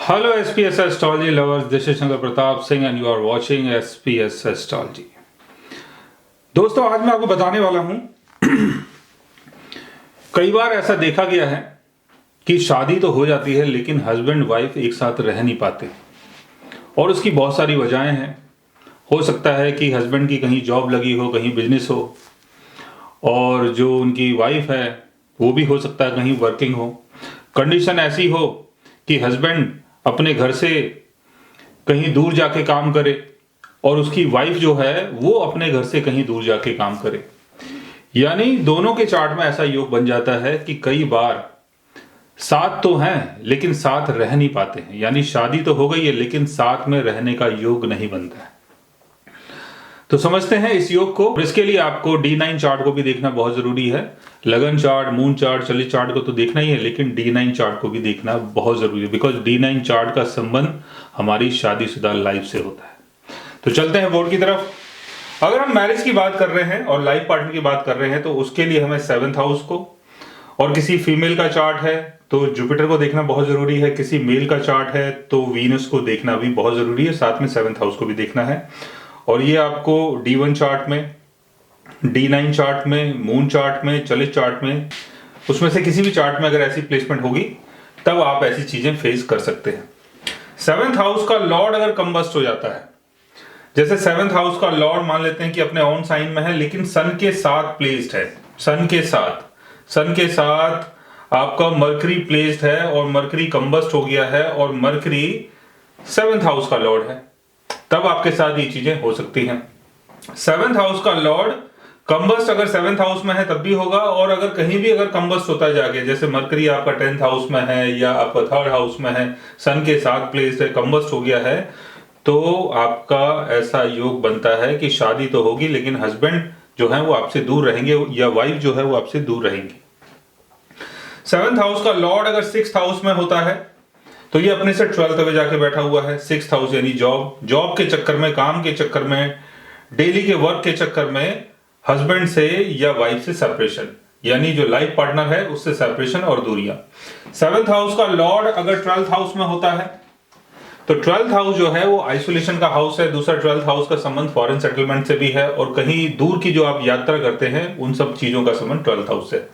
Hello SPS Astrology lovers, this is Shankar Pratap Singh and you are watching SPS Astrology। दोस्तों आज मैं आपको बताने वाला हूं कई बार ऐसा देखा गया है कि शादी तो हो जाती है लेकिन हस्बैंड वाइफ एक साथ रह नहीं पाते और उसकी बहुत सारी वजहें हैं। हो सकता है कि हस्बैंड की कहीं जॉब लगी हो, कहीं बिजनेस हो, और जो उनकी वाइफ है वो भी हो सकता है कहीं वर्किंग हो। कंडीशन ऐसी हो कि हस्बैंड अपने घर से कहीं दूर जाके काम करे और उसकी वाइफ जो है वो अपने घर से कहीं दूर जाके काम करे, यानी दोनों के चार्ट में ऐसा योग बन जाता है कि कई बार साथ तो हैं लेकिन साथ रह नहीं पाते हैं, यानी शादी तो हो गई है लेकिन साथ में रहने का योग नहीं बनता है। तो समझते हैं इस योग को। इसके लिए आपको D9 चार्ट को भी देखना बहुत जरूरी है। लगन चार्ट, मून चार्ट, चलित चार्ट को तो देखना ही है लेकिन D9 चार्ट को भी देखना बहुत जरूरी है, बिकॉज D9 चार्ट का संबंध हमारी शादीशुदा लाइफ से होता है। तो चलते हैं बोर्ड की तरफ। अगर हम मैरिज की बात कर रहे हैं और लाइफ पार्टनर की बात कर रहे हैं तो उसके लिए हमें 7th हाउस को, और किसी फीमेल का चार्ट है तो जुपिटर को देखना बहुत जरूरी है, किसी मेल का चार्ट है तो वीनस को देखना भी बहुत जरूरी है, साथ में 7th हाउस को भी देखना है। और ये आपको D1 चार्ट में, D9 चार्ट में, मून चार्ट में, चलित चार्ट में, उसमें से किसी भी चार्ट में अगर ऐसी प्लेसमेंट होगी तब आप ऐसी चीजें फेस कर सकते हैं। 7th हाउस का लॉर्ड अगर कंबस्ट हो जाता है, जैसे 7th हाउस का लॉर्ड मान लेते हैं कि अपने ओन साइन में है लेकिन सन के साथ प्लेस्ड है, सन के साथ आपका मरकरी प्लेस्ड है और मरकरी कंबस्ट हो गया है और मरकरी 7th हाउस का लॉर्ड है, तब आपके साथ ये चीजें हो सकती हैं। 7th हाउस का लॉर्ड कंबस्ट अगर 7th हाउस में है तब भी होगा, और अगर कहीं भी अगर कंबस्ट होता जाके, जैसे मरकरी आपका 10th हाउस में है या आपका 3rd हाउस में है, सन के साथ प्लेस्ड है, कंबस्ट हो गया है, तो आपका ऐसा योग बनता है कि शादी तो होगी लेकिन हस्बैंड जो है वो आपसे दूर रहेंगे या वाइफ जो है वो आपसे दूर रहेंगी। 7th हाउस का लॉर्ड अगर 6th हाउस में होता है तो ये अपने से 12th में जाके बैठा हुआ है। 6th हाउस यानी जॉब के चक्कर में, काम के चक्कर में, डेली के वर्क के चक्कर में हस्बैंड से या वाइफ से सेपरेशन, यानी जो लाइफ पार्टनर है उससे सेपरेशन और दूरियां। 7th हाउस का लॉर्ड अगर 12th हाउस में होता है तो 12th हाउस जो है वो आइसोलेशन का हाउस है। दूसरा 12th हाउस का संबंध फॉरेन सेटलमेंट से भी है और कहीं दूर की जो आप यात्रा करते हैं उन सब चीजों का संबंध 12th हाउस से।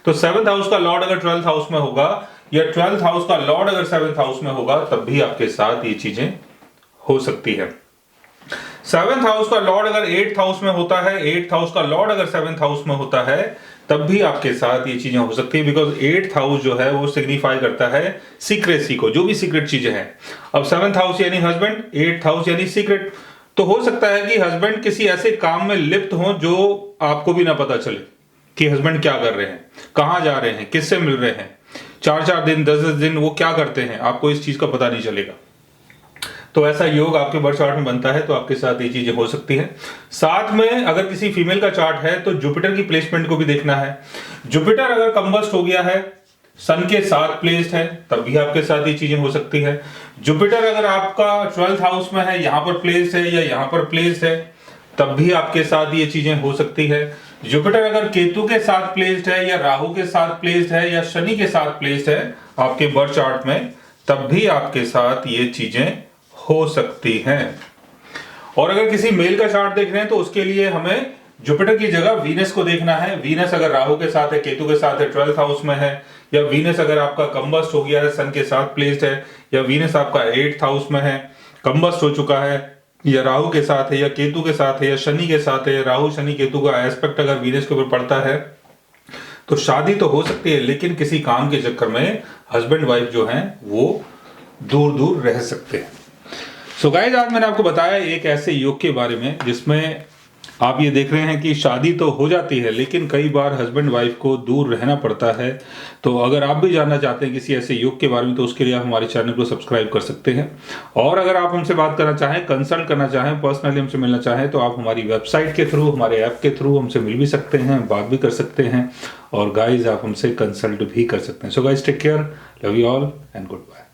तो 7th हाउस का लॉर्ड अगर 12th हाउस में होगा या 12th हाउस का लॉर्ड अगर 7th हाउस में होगा तब भी आपके साथ ये चीजें हो सकती है। 7th हाउस का लॉर्ड अगर 8th हाउस में होता है, 8th हाउस का लॉर्ड अगर 7th हाउस में होता है तब भी आपके साथ ये चीजें हो सकती है, बिकॉज 8th हाउस जो है वो सिग्निफाई करता है सीक्रेसी को, जो भी सीक्रेट चीजें हैं। अब 7th हाउस यानी हस्बैंड, 8th हाउस यानी सीक्रेट, तो हो सकता है कि हस्बैंड किसी ऐसे काम में लिप्त हो जो आपको भी ना पता चले कि हस्बैंड क्या कर रहे हैं, कहां जा रहे हैं, किससे मिल रहे हैं, 4-4 दिन 10-10 दिन वो क्या करते हैं, आपको इस चीज का पता नहीं चलेगा। तो ऐसा योग आपके बर्थ चार्ट में बनता है तो आपके साथ ये चीजें हो सकती है। साथ में अगर किसी फीमेल का चार्ट है तो जुपिटर की प्लेसमेंट को भी देखना है। जुपिटर अगर कंबस्ट हो गया है, सन के साथ प्लेस्ड है, तब भी आपके साथ ये चीजें हो सकती है। जुपिटर अगर आपका 12th हाउस में है, यहां पर प्लेस्ड है या यहां पर प्लेस्ड है, तब भी आपके साथ ये चीजें हो सकती है। जुपिटर अगर केतु के साथ प्लेस्ड है या राहु के साथ प्लेस्ड है या शनि के साथ प्लेस्ड है आपके बर्थ चार्ट में, तब भी आपके साथ ये चीजें हो सकती हैं। और अगर किसी मेल का चार्ट देख रहे हैं तो उसके लिए हमें जुपिटर की जगह वीनस को देखना है। वीनस अगर राहु के साथ है, केतु के साथ है, 12th हाउस में है, या वीनस अगर आपका कंबस्ट हो गया है, सन के साथ प्लेस्ड है, या वीनस आपका 8th हाउस में है, कंबस्ट हो चुका है, या राहु के साथ है या केतु के साथ है या शनि के साथ है, राहु शनि केतु का एस्पेक्ट अगर वीनस के ऊपर पड़ता है तो शादी तो हो सकती है लेकिन किसी काम के चक्कर में हस्बैंड वाइफ जो हैं वो दूर दूर रह सकते हैं। सो गाइस, आज मैंने आपको बताया एक ऐसे योग के बारे में जिसमें आप ये देख रहे हैं कि शादी तो हो जाती है लेकिन कई बार हस्बैंड वाइफ को दूर रहना पड़ता है। तो अगर आप भी जानना चाहते हैं किसी ऐसे योग के बारे में तो उसके लिए आप हमारे चैनल को सब्सक्राइब कर सकते हैं। और अगर आप हमसे बात करना चाहें, कंसल्ट करना चाहें, पर्सनली हमसे मिलना चाहें तो आप हमारी वेबसाइट के थ्रू, हमारे ऐप के थ्रू हमसे मिल भी सकते हैं, बात भी कर सकते हैं, और गाइज आप हमसे कंसल्ट भी कर सकते हैं। So guys, take care, love you all and good bye.